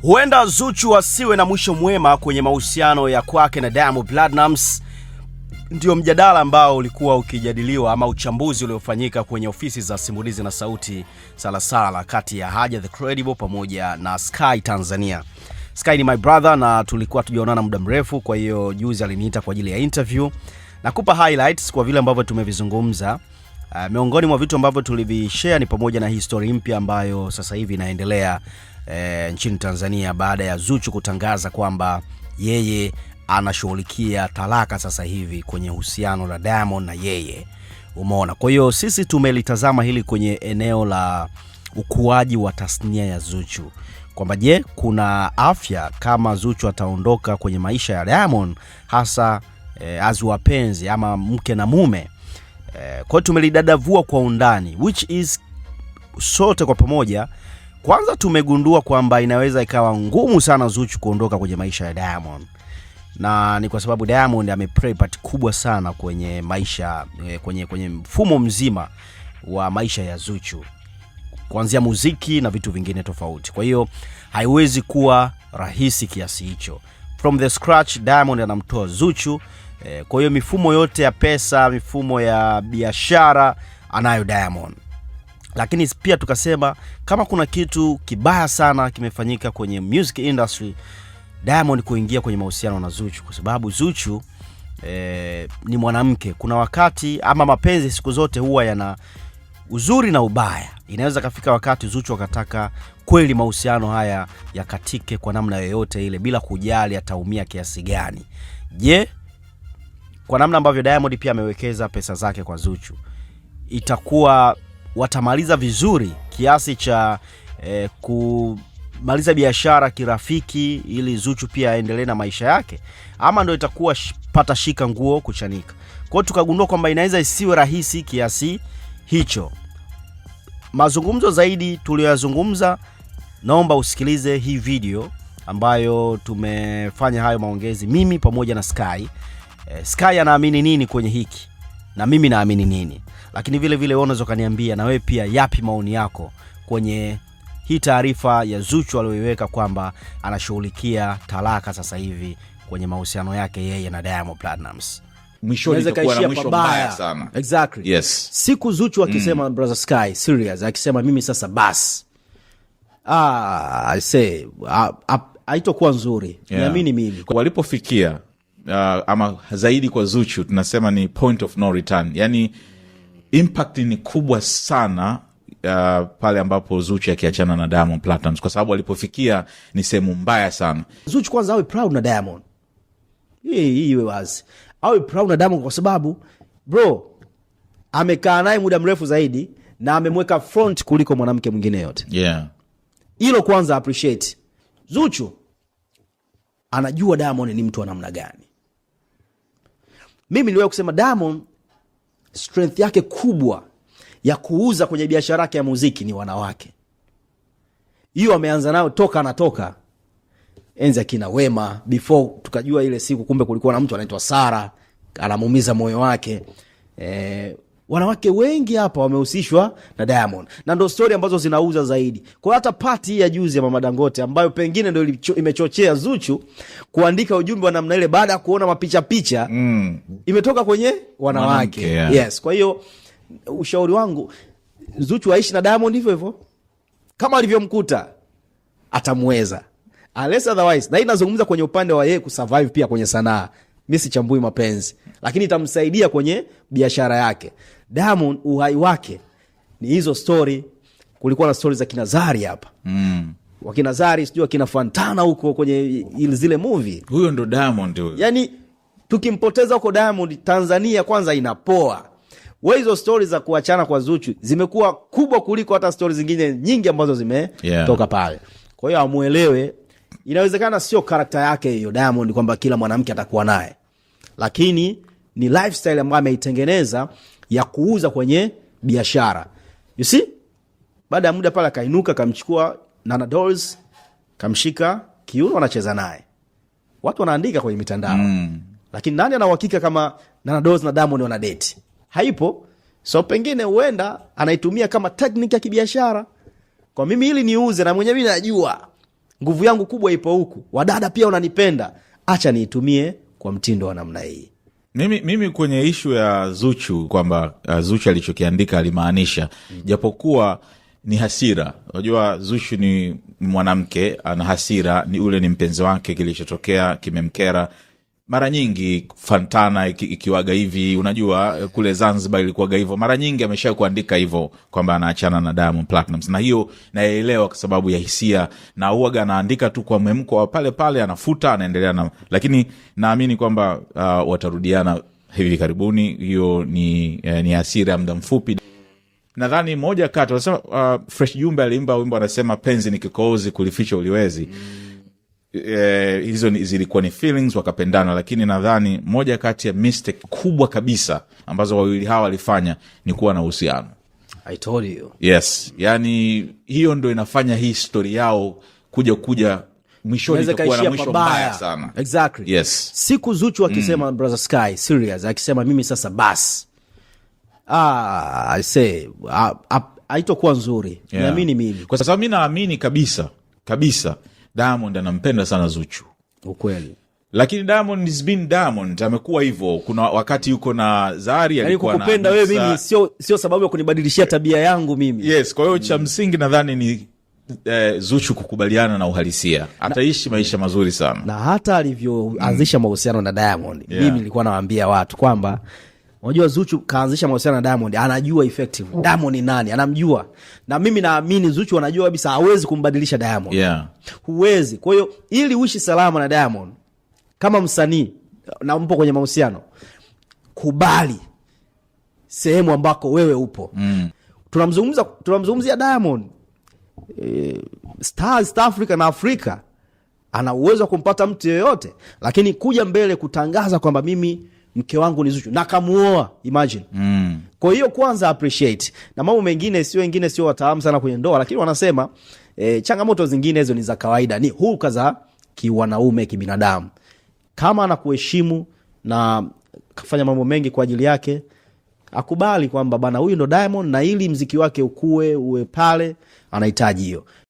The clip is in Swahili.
Huenda Zuchu asiwe na mwisho mwema kwenye mahusiano ya kwake na Diamond Platnumz. Ndio mjadala ambao ulikuwa ukijadiliwa ama uchambuzi uliofanyika kwenye ofisi za simulizi na sauti Salasala kati ya Haja the Credible pamoja na Sky Tanzania. Sky ni my brother na tulikuwa tujaonana muda mrefu, kwa hiyo juzi aliniita kwa ajili ya interview. Nakupa highlights kwa vile ambavyo tumevizungumza. Miongoni mwa vitu ambavyo tulivishare ni pamoja na history mpya ambayo sasa hivi inaendelea nchini Tanzania baada ya Zuchu kutangaza kwamba yeye anashughulikia talaka sasa hivi kwenye uhusiano la Diamond na yeye. Umeona? Kwa hiyo sisi tumelitazama hili kwenye eneo la ukuaji wa tasnia ya Zuchu. Kwamba je, kuna afya kama Zuchu ataondoka kwenye maisha ya Diamond, hasa as wapenzi ama mke na mume. Kwa hiyo tumelidadavua kwa undani, which is sote kwa pamoja. Kwanza tumegundua kwamba inaweza ikawa ngumu sana Zuchu kuondoka kwenye maisha ya Diamond. Na ni kwa sababu Diamond ameplay part kubwa sana kwenye maisha, kwenye mfumo mzima wa maisha ya Zuchu, kuanzia muziki na vitu vingine tofauti. Kwa hiyo haiwezi kuwa rahisi kiasi hicho. From the scratch Diamond anamtoa Zuchu. Kwa hiyo mifumo yote ya pesa, mifumo ya biashara anayo Diamond. Lakini pia tukasema kama kuna kitu kibaya sana kimefanyika kwenye music industry, Diamond kuingia kwenye mahusiano na Zuchu, kwa sababu Zuchu ni mwanamke. Kuna wakati ama mapenzi siku zote huwa yana uzuri na ubaya. Inaweza kafika wakati Zuchu akataka kweli mahusiano haya yakatike kwa namna yoyote ile bila kujali ataumia kiasi gani. Je, kwa namna ambavyo Diamond pia amewekeza pesa zake kwa Zuchu, itakuwa watamaliza vizuri kiasi cha kumaliza biashara kirafiki ili Zuchu pia aendelee na maisha yake, ama ndio itakuwa pata shika nguo kuchanika? Kwa hiyo tukagundua kwamba inaweza isiwe rahisi kiasi hicho. Mazungumzo zaidi tuliyozungumza, naomba usikilize hii video ambayo tumefanya hayo maongezi mimi pamoja na Sky. Sky anaamini nini kwenye hiki na mimi naamini nini, lakini vile vile unaweza kaniambia na wewe pia yapi maoni yako kwenye hii taarifa ya Zuchu aliyoiweka kwamba anashughulikia talaka sasa hivi kwenye mahusiano yake yeye na Diamond Platnumz. Mwishoni itakuwa na mwisho mbaya sana. Exactly. Yes. Siku Zuchu akisema brother Sky serious, akisema mimi sasa bas, I say haitakuwa nzuri. Niamini mimi. Walipofikia ama zaidi kwa Zuchu tunasema ni point of no return. Yani impact ni kubwa sana pale ambapo Zuchu akiachana na Diamond Platnumz, kwa sababu alipofikia ni sehemu mbaya sana. Zuchu kwanza awe proud na Diamond. Hii iwe wazi. Awe proud na Diamond kwa sababu bro amekaa naye muda mrefu zaidi na amemweka front kuliko mwanamke mwingine yote. Yeah. Hilo kwanza appreciate. Zuchu anajua Diamond ni mtu wa namna gani. Mimi niliwahi kusema Diamond strength yake kubwa ya kuuza kwenye biashara yake ya muziki ni wanawake. Hiyo ameanza nao toka anatoka enzi akina Wema, before tukajua ile siku kumbe kulikuwa na mtu anaitwa Sara anamuumiza moyo wake. Wanawake wengi hapa wamehusishwa na Diamond na ndio story ambazo zinauza zaidi. Kwa hata party ya juzi ya Mama Dangote ambayo pengine ndio imechochea Zuchu kuandika ujumbe wa namna ile baada ya kuona mapicha imetoka kwenye wanawake. Yeah. Yes, kwa hiyo ushauri wangu Zuchu aishi na Diamond hivyo hivyo. Kama alivyomkuta atamweza. Unless otherwise, na inazungumza kwenye upande wa yeye kusurvive pia kwenye sanaa. Mimi sichambui mapenzi, lakini itamsaidia kwenye biashara yake. Diamond uhai wake ni hizo story. Kulikuwa na story za Kinazari hapa. Wakinazari sijui akina Fantana huko kwenye zile movie. Huyo ndo Diamond huyo. Yani tukimpoteza huko Diamond, Tanzania kwanza inapoa. Hizo stories za kuachana kwa Zuchu zimekuwa kubwa kuliko hata stories zingine nyingi ambazo zimetoka pale. Kwa hiyo amuelewe, inawezekana sio karakta yake hiyo Diamond kwamba kila mwanamke atakuwa naye, lakini ni lifestyle ambayo ameitengeneza ya kuuza kwenye biashara. You see? Baada ya muda pale kainuka kamchukua Nana Dolls, kamshika kiuno, anacheza naye. Watu wanaandika kwenye mitandao. Lakini nani ana uhakika kama Nana Dolls na Diamond wana date? Haipo. So pengine huenda anaitumia kama technique ya kibiashara. Kwa mimi ili niuze na mwenyewe najua nguvu yangu kubwa ipo huku, wadada pia unanipenda, acha niitumie kwa mtindo wa namna hii. Mimi kwenye ishu ya Zuchu kwamba Zuchu alichokiandika alimaanisha, japokuwa ni hasira. Unajua Zuchu ni mwanamke, ana hasira, ni ule ni mpenzi wake, kilichotokea kimemkera. Mara nyingi Fantana ikiwaga hivi, unajua kule Zanzibar ilikuwaga hivyo. Mara nyingi amesha kuandika hivyo kwamba anaachana na Diamond Platnumz, na hiyo naelewa kwa sababu ya hisia, na huaga anaandika tu kwa mwemko wa pale pale, anafuta, anaendelea na, lakini naamini kwamba watarudiana hivi karibuni. Hiyo ni hasira ya muda mfupi. Nadhani moja kati wanasema Fresh Jumbe aliimba wimbo anasema penzi ni kikohozi kulificha uliwezi. Hizo zilikuwa ni feelings, wakapendana, lakini nadhani moja kati ya mistake kubwa kabisa ambazo wawili hawa walifanya ni kuwa na uhusiano. I told you. Yes, yani hiyo ndo inafanya hii story yao kuja mwishoni itakuwa na mwisho mbaya sana. Exactly. Yes. Siku Zuchu akisema Brother Sky serious, akisema mimi sasa bas, I say haitakuwa nzuri. Yeah. Naamini mimi. Kwa sababu mimi naamini kabisa Diamond anampenda sana Zuchu. Ukweli. Lakini Diamond has been Diamond, amekuwa hivyo. Kuna wakati yuko na Zari alikuwa na kukupenda wewe mimi sio sababu ya kunibadilishia tabia yangu mimi. Yes, kwa hiyo cha msingi nadhani ni Zuchu kukubaliana na uhalisia. Ataishi maisha mazuri sana. Na hata alivyoanzisha mahusiano na Diamond, mimi nilikuwa nawaambia watu kwamba unajua Zuchu kaanzisha mahusiano na Diamond, anajua effective Diamond ni nani, anamjua. Na mimi naamini Zuchu anajua kabisa hawezi kumbadilisha Diamond. Yeah. Huwezi. Kwa hiyo ili uishi salama na Diamond kama msanii na mpo kwenye mahusiano, kubali sehemu ambako wewe upo. Tunamzungumzia Diamond, East Africa na Afrika, ana uwezo wa kumpata mtu yeyote, lakini kuja mbele kutangaza kwamba mimi mke wangu ni Zuchu na kamuoa, imagine. Kwa hiyo kwanza appreciate. Na mambo mengine sio wataalamu sana kwenye ndoa, lakini wanasema changamoto zingine hizo ni za kawaida, ni hulka za kiwanaume, kibinadamu. Kama anakuheshimu na kafanya mambo mengi kwa ajili yake, akubali kwamba bana huyu ndo Diamond, na ili mziki wake ukue uwe pale, anahitaji hiyo.